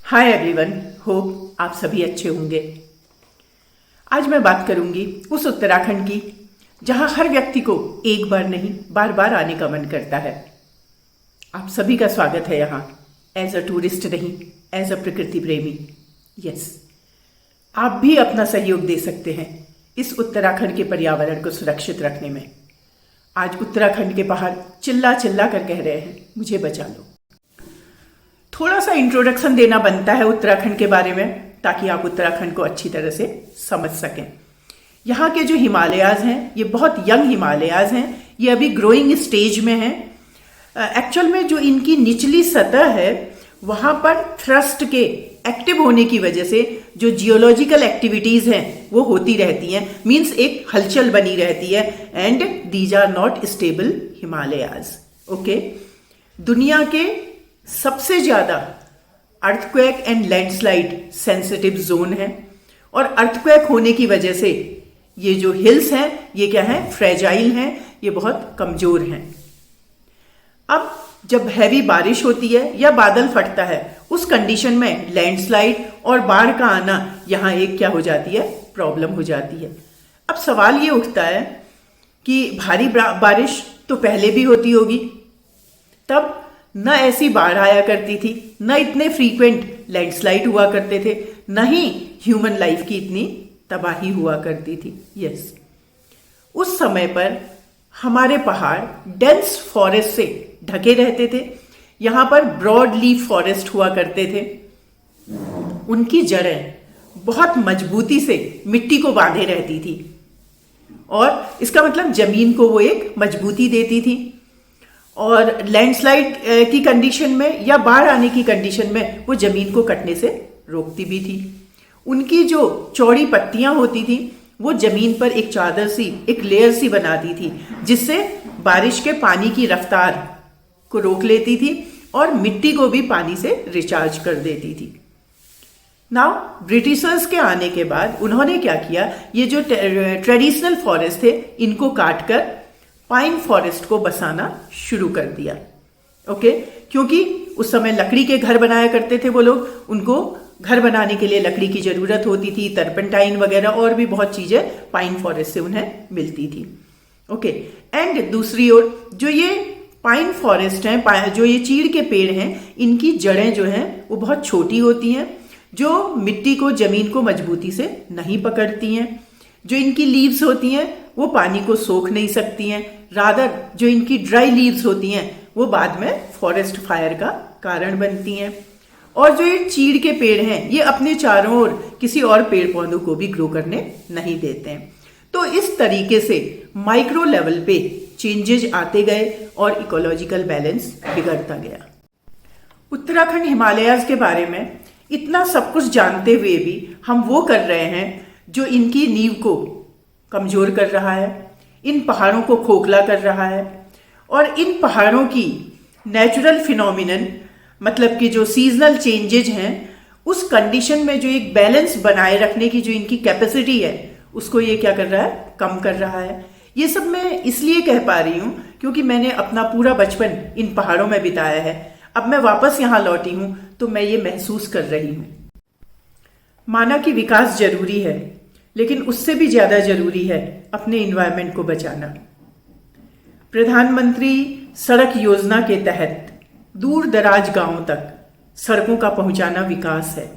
Hi everyone, hope आप सभी अच्छे होंगे। आज मैं बात करूंगी उस उत्तराखंड की जहां हर व्यक्ति को एक बार नहीं बार बार आने का मन करता है। आप सभी का स्वागत है यहाँ, एज अ टूरिस्ट नहीं, एज अ प्रकृति प्रेमी। यस, आप भी अपना सहयोग दे सकते हैं इस उत्तराखंड के पर्यावरण को सुरक्षित रखने में। आज उत्तराखंड के पहाड़ चिल्ला चिल्ला कर कह रहे हैं, मुझे बचा लो। थोड़ा सा इंट्रोडक्शन देना बनता है उत्तराखंड के बारे में, ताकि आप उत्तराखंड को अच्छी तरह से समझ सकें। यहाँ के जो हिमालयाज हैं, ये बहुत यंग हिमालयाज हैं, ये अभी ग्रोइंग स्टेज में हैं। एक्चुअल में जो इनकी निचली सतह है, वहाँ पर थ्रस्ट के एक्टिव होने की वजह से जो जियोलॉजिकल एक्टिविटीज़ हैं वो होती रहती हैं, मीन्स एक हलचल बनी रहती है। And these are not stable Himalayas. Okay, दुनिया के सबसे ज़्यादा earthquake and landslide sensitive zone है, और अर्थक्वेक होने की वजह से ये जो हिल्स हैं ये क्या हैं, फ्रेजाइल हैं, ये बहुत कमज़ोर हैं। अब जब हैवी बारिश होती है या बादल फटता है, उस कंडीशन में लैंडस्लाइड और बाढ़ का आना यहाँ एक क्या हो जाती है, प्रॉब्लम हो जाती है। अब सवाल ये उठता है कि भारी बारिश तो पहले भी होती होगी, तब न ऐसी बाढ़ आया करती थी, न इतने फ्रीक्वेंट लैंडस्लाइड हुआ करते थे, न ही ह्यूमन लाइफ की इतनी तबाही हुआ करती थी। यस, उस समय पर हमारे पहाड़ डेंस फॉरेस्ट से ढके रहते थे। यहाँ पर ब्रॉड लीफ फॉरेस्ट हुआ करते थे। उनकी जड़ें बहुत मजबूती से मिट्टी को बांधे रहती थी, और इसका मतलब जमीन को वो एक मजबूती देती थी। और लैंडस्लाइड की कंडीशन में या बाढ़ आने की कंडीशन में वो जमीन को कटने से रोकती भी थी। उनकी जो चौड़ी पत्तियां होती थी वो जमीन पर एक चादर सी, एक लेयर सी बनाती थी, जिससे बारिश के पानी की रफ्तार को रोक लेती थी और मिट्टी को भी पानी से रिचार्ज कर देती थी। नाउ ब्रिटिशर्स के आने के बाद उन्होंने क्या किया, ये जो ट्रेडिशनल फॉरेस्ट थे इनको काट कर पाइन फॉरेस्ट को बसाना शुरू कर दिया। ओके, क्योंकि उस समय लकड़ी के घर बनाया करते थे वो लोग, उनको घर बनाने के लिए लकड़ी की जरूरत होती थी, टर्पेंटाइन वगैरह और भी बहुत चीजें पाइन फॉरेस्ट से उन्हें मिलती थी। ओके, एंड दूसरी ओर जो ये पाइन फॉरेस्ट हैं, जो ये चीड़ के पेड़ हैं, इनकी जड़ें जो हैं वो बहुत छोटी होती हैं, जो मिट्टी को, जमीन को मजबूती से नहीं पकड़ती हैं। जो इनकी लीव्स होती हैं वो पानी को सोख नहीं सकती हैं, रादर जो इनकी ड्राई लीव्स होती हैं वो बाद में फॉरेस्ट फायर का कारण बनती हैं। और जो ये चीड़ के पेड़ हैं ये अपने चारों ओर किसी और पेड़ पौधों को भी ग्रो करने नहीं देते हैं। तो इस तरीके से माइक्रो लेवल पे चेंजेस आते गए और इकोलॉजिकल बैलेंस बिगड़ता गया। उत्तराखंड हिमालयाज के बारे में इतना सब कुछ जानते हुए भी हम वो कर रहे हैं जो इनकी नींव को कमजोर कर रहा है, इन पहाड़ों को खोखला कर रहा है, और इन पहाड़ों की नेचुरल फिनोमिनन, मतलब कि जो सीजनल चेंजेज हैं, उस कंडीशन में जो एक बैलेंस बनाए रखने की जो इनकी कैपेसिटी है उसको ये क्या कर रहा है, कम कर रहा है। ये सब मैं इसलिए कह पा रही हूँ क्योंकि मैंने अपना पूरा बचपन इन पहाड़ों में बिताया है। अब मैं वापस यहाँ लौटी हूँ तो मैं ये महसूस कर रही हूँ। माना कि विकास जरूरी है, लेकिन उससे भी ज्यादा जरूरी है अपने इन्वायरमेंट को बचाना। प्रधानमंत्री सड़क योजना के तहत दूर दराज गांवों तक सड़कों का पहुंचाना विकास है,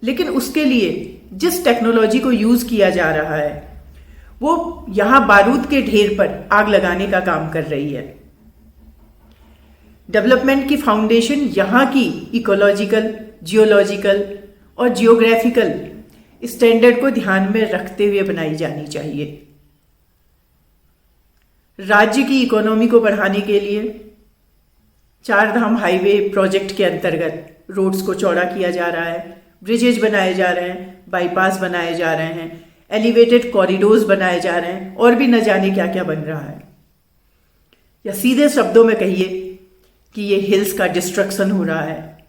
लेकिन उसके लिए जिस टेक्नोलॉजी को यूज किया जा रहा है वो यहां बारूद के ढेर पर आग लगाने का काम कर रही है। डेवलपमेंट की फाउंडेशन यहां की इकोलॉजिकल, जियोलॉजिकल और जियोग्राफिकल स्टैंडर्ड को ध्यान में रखते हुए बनाई जानी चाहिए। राज्य की इकोनॉमी को बढ़ाने के लिए चारधाम हाईवे प्रोजेक्ट के अंतर्गत रोड्स को चौड़ा किया जा रहा है, ब्रिजेज बनाए जा रहे हैं, बाईपास बनाए जा रहे हैं, एलिवेटेड कॉरिडोर्स बनाए जा रहे हैं, और भी न जाने क्या क्या बन रहा है। या सीधे शब्दों में कहिए कि ये हिल्स का डिस्ट्रक्शन हो रहा है।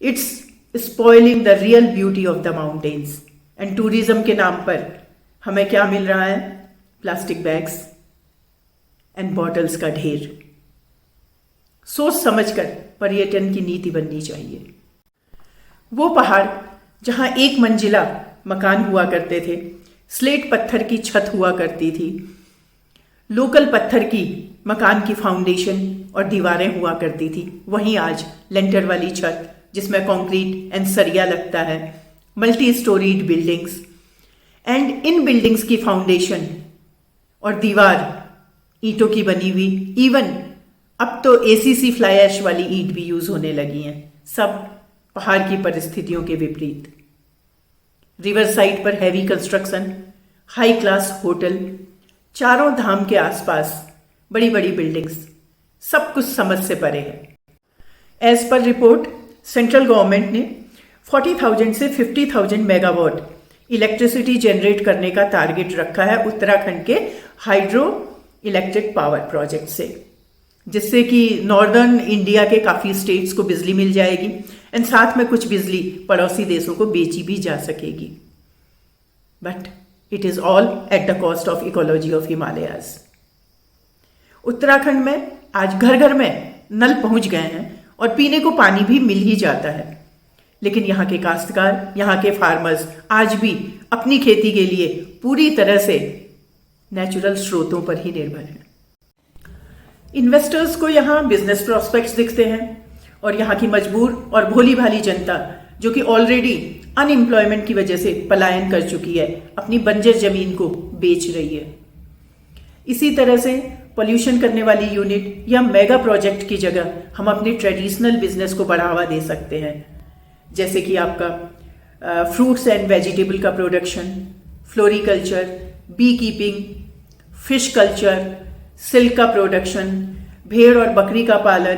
It's spoiling the real beauty of the mountains. And tourism के नाम पर हमें क्या मिल रहा है, प्लास्टिक बैग्स एंड बॉटल्स का ढेर। सोच समझकर पर्यटन की नीति बननी चाहिए। वो पहाड़ जहाँ एक मंजिला मकान हुआ करते थे, स्लेट पत्थर की छत हुआ करती थी, लोकल पत्थर की मकान की फाउंडेशन और दीवारें हुआ करती थी, वहीं आज लेंटर वाली छत जिसमें कंक्रीट एंड सरिया लगता है, multi storeyed buildings, and in buildings की फाउंडेशन और दीवार ईंटों की बनी हुई, इवन अब तो एसीसी फ्लाई ऐश वाली ईंट भी यूज होने लगी हैं, सब पहाड़ की परिस्थितियों के विपरीत। रिवर साइड पर heavy construction, high class hotel, चारों धाम के आसपास बड़ी बड़ी बिल्डिंग्स, सब कुछ समझ से परे है। As per report, central government ने 40,000 से 50,000 मेगावाट इलेक्ट्रिसिटी जनरेट करने का टारगेट रखा है उत्तराखंड के हाइड्रो इलेक्ट्रिक पावर प्रोजेक्ट से, जिससे कि नॉर्दर्न इंडिया के काफ़ी स्टेट्स को बिजली मिल जाएगी एंड साथ में कुछ बिजली पड़ोसी देशों को बेची भी जा सकेगी। But it is all at the cost of ecology of Himalayas. Uttarakhand में आज घर घर में नल पहुंच गए हैं और पीने को पानी भी मिल ही जाता है, लेकिन यहाँ के काश्तकार, यहाँ के फार्मर्स आज भी अपनी खेती के लिए पूरी तरह से नेचुरल स्रोतों पर ही निर्भर हैं। इन्वेस्टर्स को यहाँ बिजनेस प्रॉस्पेक्ट्स दिखते हैं और यहाँ की मजबूर और भोली भाली जनता जो कि ऑलरेडी अनएम्प्लॉयमेंट की वजह से पलायन कर चुकी है, अपनी बंजर जमीन को बेच रही है। इसी तरह से पोल्यूशन करने वाली यूनिट या मेगा प्रोजेक्ट की जगह हम अपने ट्रेडिशनल बिजनेस को बढ़ावा दे सकते हैं, जैसे कि आपका फ्रूट्स एंड वेजिटेबल का production, floriculture, bee keeping, fish culture, silk का प्रोडक्शन, भेड़ और बकरी का पालन,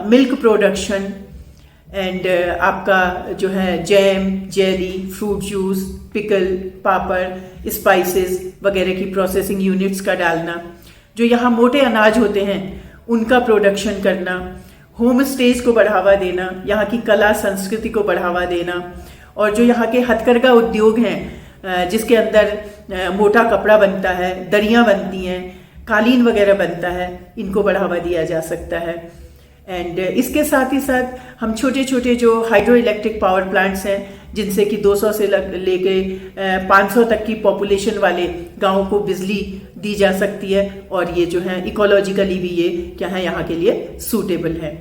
मिल्क प्रोडक्शन एंड आपका जो है jam, jelly, fruit juice, pickle, papad, spices वगैरह की प्रोसेसिंग यूनिट्स का डालना, जो यहाँ मोटे अनाज होते हैं उनका प्रोडक्शन करना, होम स्टेज को बढ़ावा देना, यहाँ की कला संस्कृति को बढ़ावा देना, और जो यहाँ के हथकरघा उद्योग हैं जिसके अंदर मोटा कपड़ा बनता है, दरियाँ बनती हैं, कालीन वगैरह बनता है, इनको बढ़ावा दिया जा सकता है। एंड इसके साथ ही साथ हम छोटे छोटे जो हाइड्रो इलेक्ट्रिक पावर प्लांट्स हैं जिनसे कि 200 से लेके 500 तक की पॉपुलेशन वाले गाँव को बिजली दी जा सकती है, और ये जो है इकोलॉजिकली भी ये क्या है यहाँ के लिए सूटेबल है।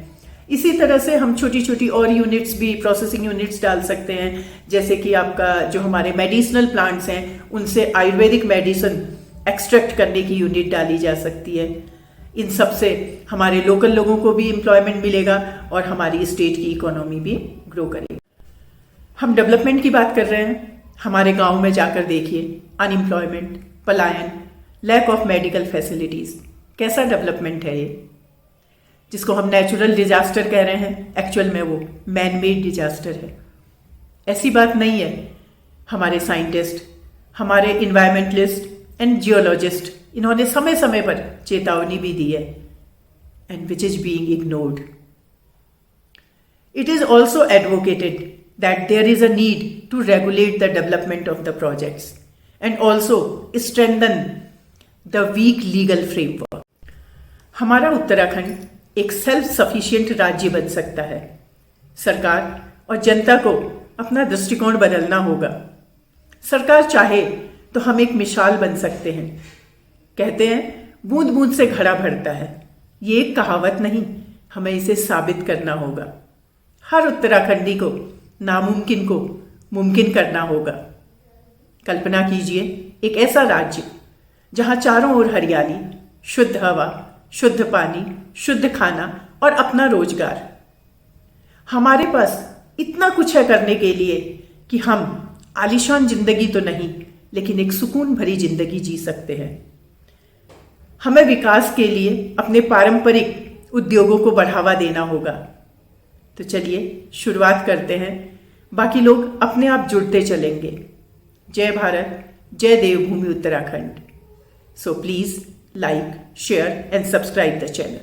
इसी तरह से हम छोटी छोटी और यूनिट्स भी, प्रोसेसिंग यूनिट्स डाल सकते हैं, जैसे कि आपका जो हमारे मेडिसिनल प्लांट्स हैं उनसे आयुर्वेदिक मेडिसिन एक्सट्रैक्ट करने की यूनिट डाली जा सकती है। इन सब से हमारे लोकल लोगों को भी एम्प्लॉयमेंट मिलेगा और हमारी स्टेट की इकोनॉमी भी ग्रो करेगी। हम डेवलपमेंट की बात कर रहे हैं, हमारे गांव में जाकर देखिए, अनएम्प्लॉयमेंट, पलायन, लैक ऑफ मेडिकल फैसिलिटीज़, कैसा डेवलपमेंट है ये, जिसको हम नेचुरल डिजास्टर कह रहे हैं, एक्चुअल में वो मैन मेड डिजास्टर है। ऐसी बात नहीं है। हमारे साइंटिस्ट, हमारे इन्वायरमेंटलिस्ट एंड जियोलॉजिस्ट, इन्होंने समय समय पर चेतावनी भी दी है, and which is being ignored. It is also advocated that there is a need to regulate the development of the projects and also strengthen the weak legal framework. हमारा उत्तराखंड एक self sufficient राज्य बन सकता है। सरकार और जनता को अपना दृष्टिकोण बदलना होगा। सरकार चाहे तो हम एक मिसाल बन सकते हैं। कहते हैं बूंद बूंद से घड़ा भरता है, ये एक कहावत नहीं, हमें इसे साबित करना होगा। हर उत्तराखंडी को नामुमकिन को मुमकिन करना होगा। कल्पना कीजिए एक ऐसा राज्य जहां चारों ओर हरियाली, शुद्ध हवा, शुद्ध पानी, शुद्ध खाना और अपना रोजगार। हमारे पास इतना कुछ है करने के लिए कि हम आलीशान जिंदगी तो नहीं, लेकिन एक सुकून भरी जिंदगी जी सकते हैं। हमें विकास के लिए अपने पारंपरिक उद्योगों को बढ़ावा देना होगा। तो चलिए शुरुआत करते हैं, बाकी लोग अपने आप जुड़ते चलेंगे। जय भारत, जय Devbhoomi Uttarakhand. So please like, share and subscribe the channel.